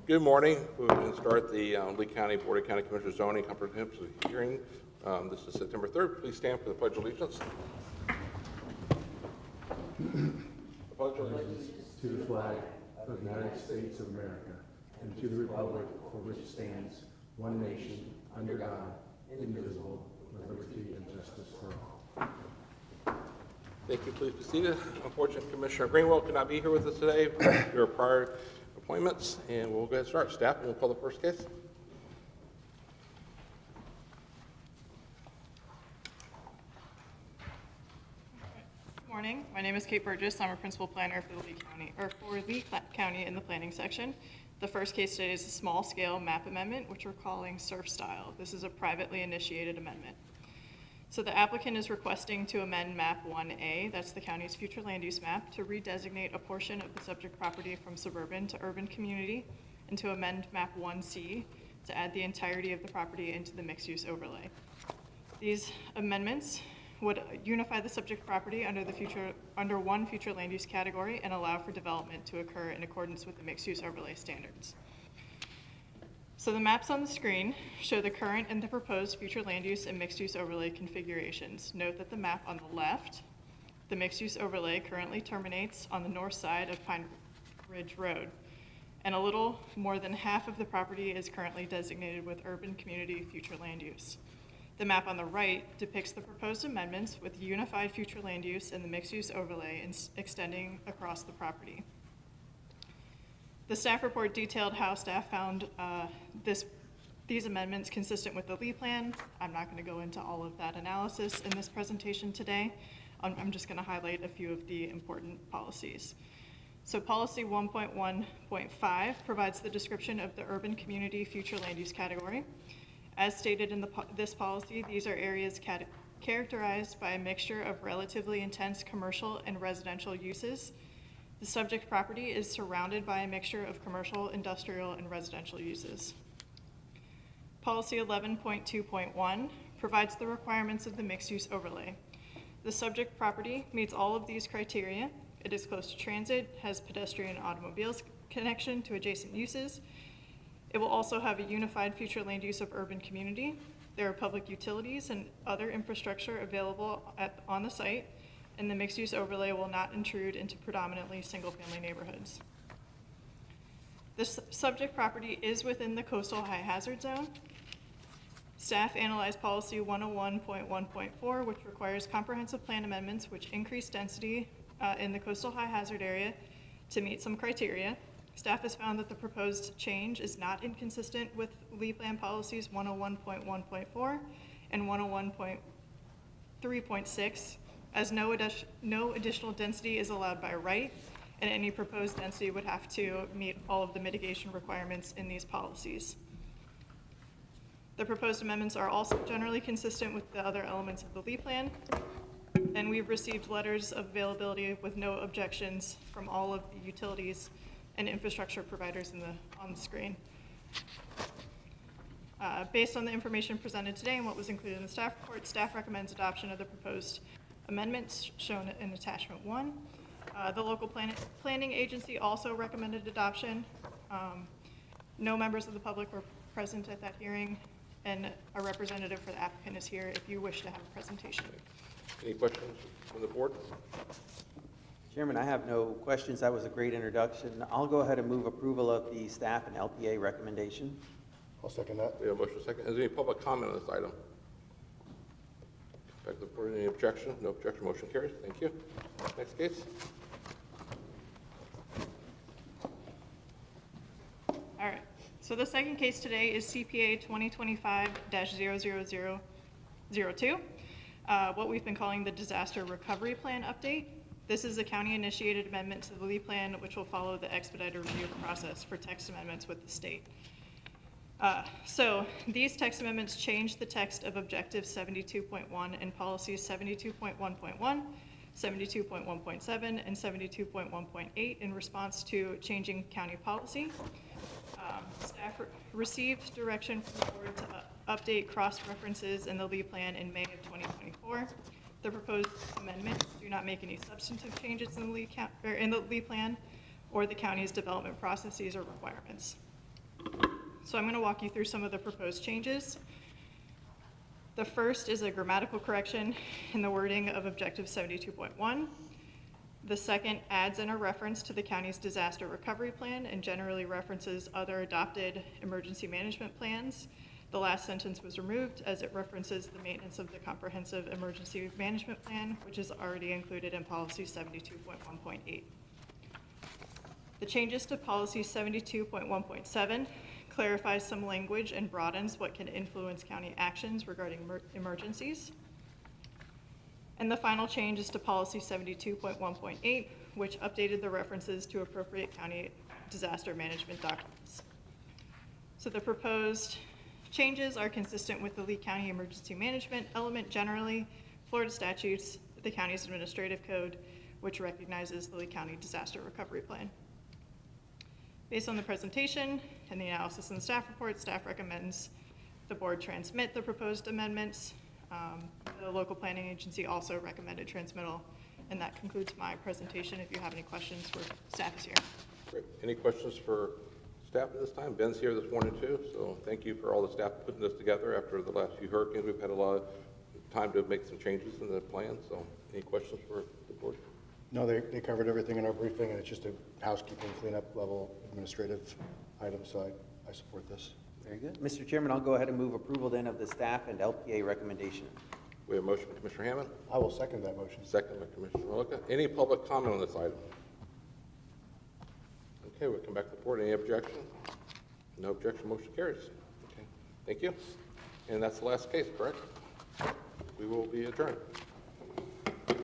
Good morning. We're going to start the Lee County Board of County Commissioners Zoning Comprehensive Hearing. This is September 3rd. Please stand for the Pledge of Allegiance. I pledge allegiance to the flag of the United States of America and to the republic for which it stands, one nation, under God, indivisible, with liberty and justice for all. Thank you. Please be seated. Unfortunately, Commissioner Greenwell could not be here with us today. There are prior appointments, and we'll go ahead and start. Staff, we'll call the first case. Good morning. My name is Kate Burgess. I'm a principal planner for Lee County in the planning section. The first case today is a small-scale map amendment, which we're calling Surf Style. This is a privately initiated amendment. So the applicant is requesting to amend map 1A, that's the county's future land use map, to redesignate a portion of the subject property from suburban to urban community, and to amend map 1C to add the entirety of the property into the mixed-use overlay. These amendments would unify the subject property under one future land use category and allow for development to occur in accordance with the mixed-use overlay standards. So the maps on the screen show the current and the proposed future land use and mixed-use overlay configurations. Note that the map on the left, the mixed-use overlay currently terminates on the north side of Pine Ridge Road, and a little more than half of the property is currently designated with urban community future land use. The map on the right depicts the proposed amendments with unified future land use and the mixed-use overlay extending across the property. The staff report detailed how staff found these amendments consistent with the Lee plan. I'm not going to go into all of that analysis in this presentation today. I'm just going to highlight a few of the important policies. So policy 1.1.5 provides the description of the urban community future land use category. As stated in this policy, these are areas characterized by a mixture of relatively intense commercial and residential uses. The subject property is surrounded by a mixture of commercial, industrial, and residential uses. Policy 11.2.1 provides the requirements of the mixed-use overlay. The subject property meets all of these criteria. It is close to transit, has pedestrian and automobiles connection to adjacent uses. It will also have a unified future land use of urban community. There are public utilities and other infrastructure available on the site, and the mixed-use overlay will not intrude into predominantly single-family neighborhoods. This subject property is within the coastal high hazard zone. Staff analyzed policy 101.1.4, which requires comprehensive plan amendments which increase density in the coastal high hazard area to meet some criteria. Staff has found that the proposed change is not inconsistent with Lee Plan policies 101.1.4 and 101.3.6, as no additional density is allowed by right, and any proposed density would have to meet all of the mitigation requirements in these policies. The proposed amendments are also generally consistent with the other elements of the Lee Plan, and we've received letters of availability with no objections from all of the utilities and infrastructure providers on the screen. Based on the information presented today and what was included in the staff report, staff recommends adoption of the proposed amendments shown in attachment 1. The local planning agency also recommended adoption. No members of the public were present at that hearing, and a representative for the applicant is here if you wish to have a presentation. Any questions from the board? Chairman, I have no questions. That was a great introduction. I'll go ahead and move approval of the staff and LPA recommendation. I'll second that. We have a motion second. Is there any public comment on this item? Back to the board. Any objection? No objection. Motion carries. Thank you. Next case. All right. So the second case today is CPA 2025-00002, what we've been calling the Disaster Recovery Plan Update. This is a county-initiated amendment to the Lee Plan, which will follow the expedited review process for text amendments with the state. So these text amendments change the text of Objective 72.1 and Policies 72.1.1, 72.1.7, and 72.1.8 in response to changing county policy. Staff received direction from the board to update cross-references in the Lee Plan in May of 2024. The proposed amendments do not make any substantive changes in the Lee Plan or the county's development processes or requirements. So I'm going to walk you through some of the proposed changes. The first is a grammatical correction in the wording of Objective 72.1. The second adds in a reference to the county's disaster recovery plan and generally references other adopted emergency management plans. The last sentence was removed as it references the maintenance of the comprehensive emergency management plan, which is already included in policy 72.1.8. The changes to policy 72.1.7 clarifies some language and broadens what can influence county actions regarding emergencies. And the final change is to policy 72.1.8, which updated the references to appropriate county disaster management documents. So the proposed changes are consistent with the Lee County Emergency Management element generally, Florida statutes, the county's administrative code, which recognizes the Lee County Disaster Recovery Plan. Based on the presentation and the analysis in the staff report, staff recommends the board transmit the proposed amendments. The local planning agency also recommended transmittal, and that concludes my presentation. If you have any questions, staff is here. Great. Any questions for staff at this time? Ben's here this morning too, so thank you for all the staff putting this together. After the last few hurricanes, we've had a lot of time to make some changes in the plan, so any questions for the board? No, they covered everything in our briefing, and it's just a housekeeping cleanup level administrative item, so I support this. Very good. Mr. Chairman, I'll go ahead and move approval then of the staff and LPA recommendation. We have a motion by Commissioner Hammond, I will second that motion. second by Commissioner Malika. Any public comment on this item? Okay, we'll come back to the board. Any objection? No objection, motion carries. Okay, thank you. And that's the last case, correct? We will be adjourned.